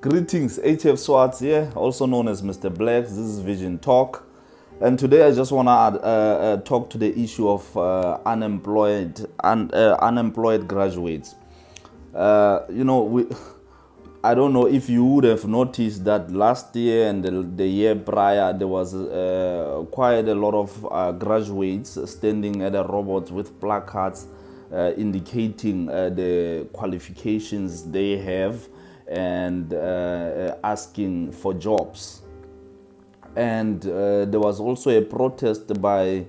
Greetings, HF Swartz here, also known as Mr. Blacks. This is Vision Talk. And today I just want to talk to the issue of unemployed graduates. I don't know if you would have noticed that last year and the year prior, there was quite a lot of graduates standing at the robots with placards indicating the qualifications they have and asking for jobs. And there was also a protest by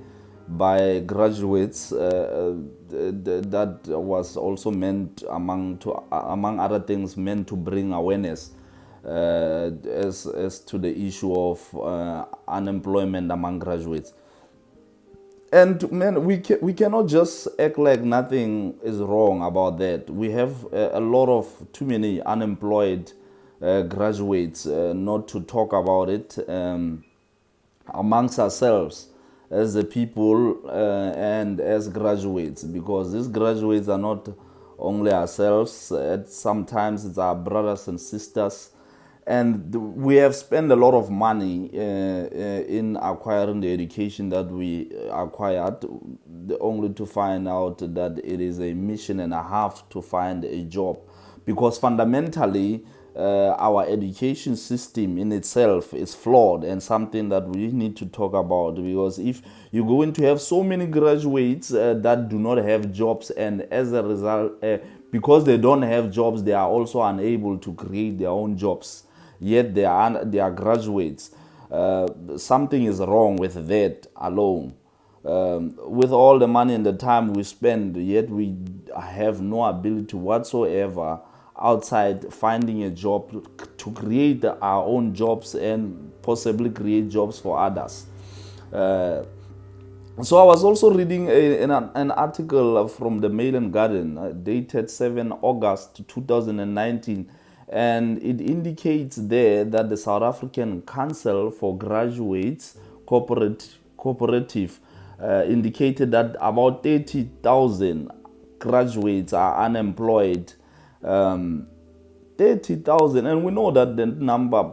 graduates that was also meant, among other things, meant to bring awareness as to the issue of unemployment among graduates. And man, we cannot just act like nothing is wrong about that. We have a lot of too many unemployed graduates, not to talk about it amongst ourselves as the people and as graduates, because these graduates are not only ourselves, sometimes it's our brothers and sisters. And we have spent a lot of money in acquiring the education that we acquired, only to find out that it is a mission and a half to find a job. Because fundamentally, our education system in itself is flawed and something that we need to talk about. Because if you're going to have so many graduates that do not have jobs, and as a result, because they don't have jobs, they are also unable to create their own jobs. Yet they are graduates. Something is wrong with that alone. With all the money and the time we spend, yet we have no ability whatsoever outside finding a job to create our own jobs and possibly create jobs for others. So I was also reading an article from the Mail and Guardian dated 7 August 2019. And it indicates there that the South African Council for Graduates Cooperative indicated that about 30,000 graduates are unemployed. 30,000, and we know that the number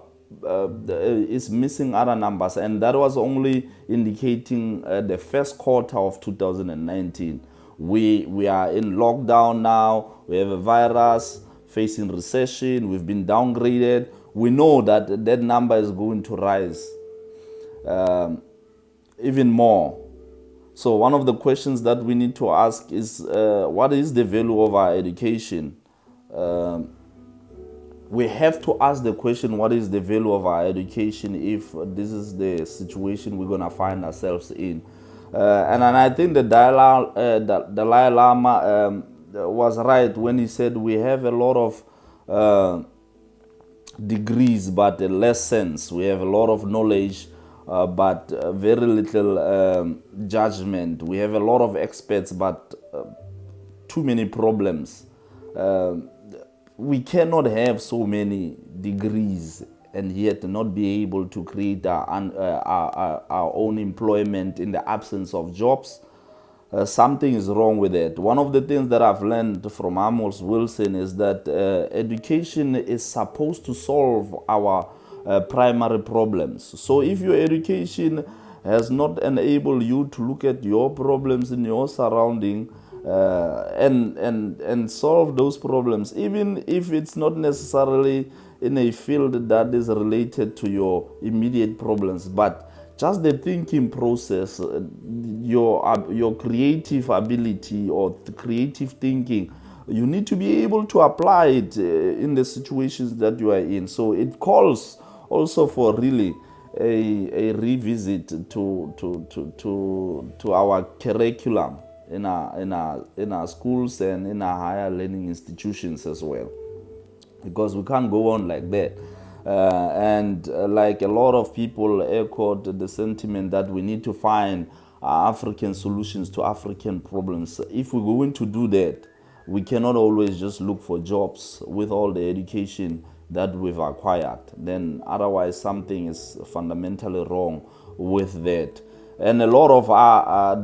is missing other numbers, and that was only indicating the first quarter of 2019. We are in lockdown now, we have a virus, facing recession, we've been downgraded. We know that that number is going to rise even more. So one of the questions that we need to ask is, what is the value of our education? We have to ask the question, what is the value of our education if this is the situation we're going to find ourselves in? And I think the Dalai Lama was right when he said we have a lot of degrees but less sense. We have a lot of knowledge but very little judgment. We have a lot of experts but too many problems. We cannot have so many degrees and yet not be able to create our own employment in the absence of jobs. Something is wrong with it. One of the things that I've learned from Amos Wilson is that education is supposed to solve our primary problems. So if your education has not enabled you to look at your problems in your surrounding and solve those problems, even if it's not necessarily in a field that is related to your immediate problems, but just the thinking process, your creative ability or creative thinking, you need to be able to apply it in the situations that you are in. So it calls also for really a revisit to our curriculum in our schools and in our higher learning institutions as well, because we can't go on like that. Like a lot of people echoed the sentiment that we need to find African solutions to African problems. If we're going to do that, we cannot always just look for jobs with all the education that we've acquired. Then otherwise something is fundamentally wrong with that. And a lot of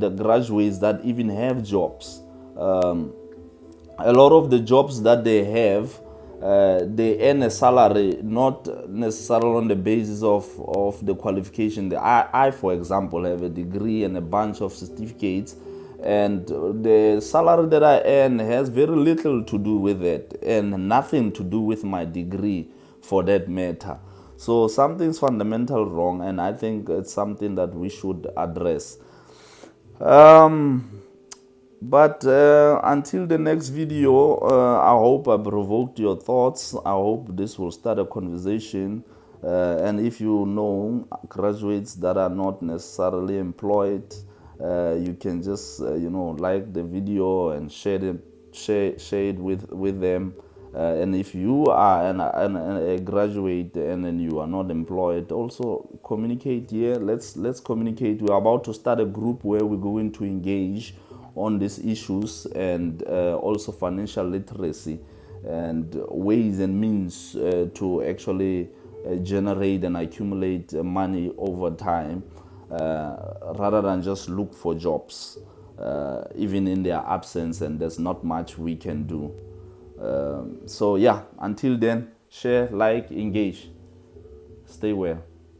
the graduates that even have jobs, a lot of the jobs that they have they earn a salary not necessarily on the basis of the qualification. I, for example, have a degree and a bunch of certificates, and the salary that I earn has very little to do with it and nothing to do with my degree for that matter. So something's fundamental wrong, and I think it's something that we should address. But until the next video, I hope I provoked your thoughts. I hope this will start a conversation. And if you know graduates that are not necessarily employed, you can just like the video and share it with them. And if you are a graduate and then you are not employed, also communicate here. Let's communicate. We're about to start a group where we're going to engage on these issues, and also financial literacy and ways and means to actually generate and accumulate money over time, rather than just look for jobs, even in their absence, and there's not much we can do. So yeah, until then, share, like, engage. Stay well.